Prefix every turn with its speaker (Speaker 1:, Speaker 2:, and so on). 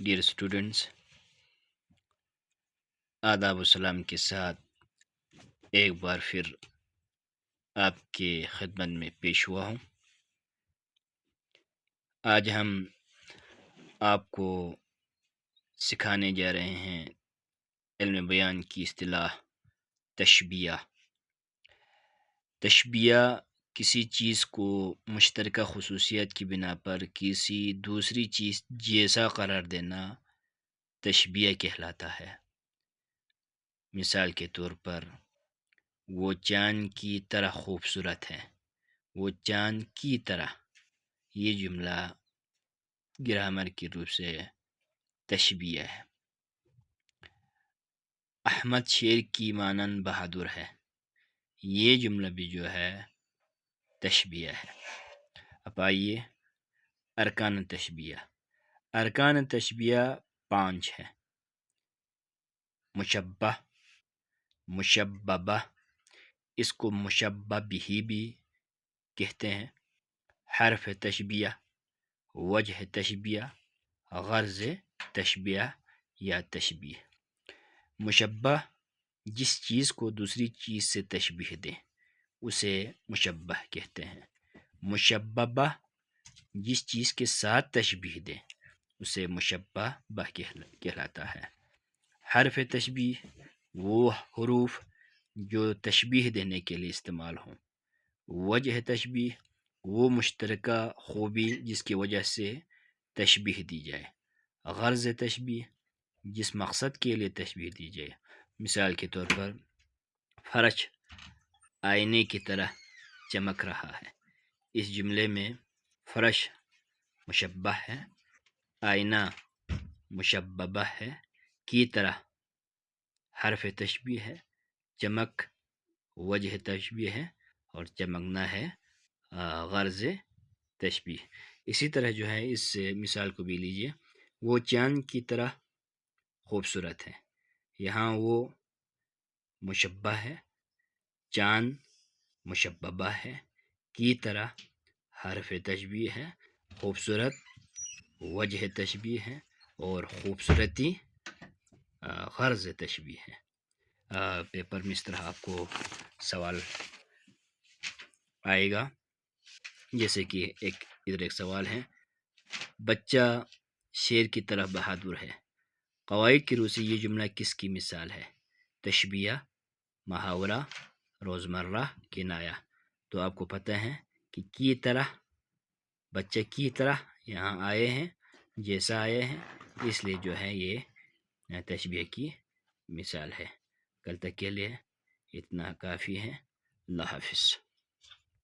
Speaker 1: Dear students, آداب و سلام کے ساتھ ایک بار پھر آپ کے خدمت میں پیش ہوا ہوں۔ آج ہم آپ کو سکھانے جا رہے ہیں علم بیان کی اصطلاح تشبیہ۔ تشبیہ کسی چیز کو مشترکہ خصوصیت کی بنا پر کسی دوسری چیز جیسا قرار دینا تشبیہ کہلاتا ہے۔ مثال کے طور پر، وہ چاند کی طرح خوبصورت ہے۔ وہ چاند کی طرح، یہ جملہ گرامر کی روپ سے تشبیہ ہے۔ احمد شیر کی مانند بہادر ہے، یہ جملہ بھی جو ہے تشبیہ ہے۔ اب آئیے ارکان تشبیہ۔ ارکان تشبیہ 5 ہے: مشبہ، مشببہ، اس کو مشبہ بھی کہتے ہیں، حرف تشبیہ، وجہ تشبیہ، غرض تشبیہ یا تشبیہ۔ مشبہ جس چیز کو دوسری چیز سے تشبیہ دے اسے مشبہ کہتے ہیں۔ مشببہ جس چیز کے ساتھ تشبیہ دے اسے مشبہ کہلاتا ہے۔ حرف تشبیہ وہ حروف جو تشبیہ دینے کے لیے استعمال ہوں۔ وجہ تشبیہ وہ مشترکہ خوبی جس کی وجہ سے تشبیہ دی جائے۔ غرض تشبیہ جس مقصد کے لیے تشبیہ دی جائے۔ مثال کے طور پر، فرش آئینے کی طرح چمک رہا ہے۔ اس جملے میں فرش مشبہ ہے، آئینہ مشببہ ہے، کی طرح حرف تشبیہ ہے، چمک وجہ تشبیہ ہے اور چمکنا ہے غرض تشبیہ۔ اسی طرح جو ہے اس مثال کو بھی لیجئے، وہ چاند کی طرح خوبصورت ہے۔ یہاں وہ مشبہ ہے، چاند مشببہ ہے، کی طرح حرف تشبیہ ہے، خوبصورت وجہ تشبیہ ہے اور خوبصورتی غرض تشبیہ ہے۔ پیپر میں اس طرح آپ کو سوال آئے گا، جیسے کہ ادھر ایک سوال ہے: بچہ شیر کی طرح بہادر ہے۔ قواعد کی روح سے یہ جملہ کس کی مثال ہے؟ تشبیہ، محاورہ، روزمرہ، کنایہ۔ تو آپ کو پتہ ہے کہ کی طرح، بچہ کی طرح یہاں آئے ہیں، جیسا آئے ہیں، اس لیے جو ہے یہ تشبیہ کی مثال ہے۔ کل تک کے لیے اتنا کافی ہے۔ اللہ حافظ۔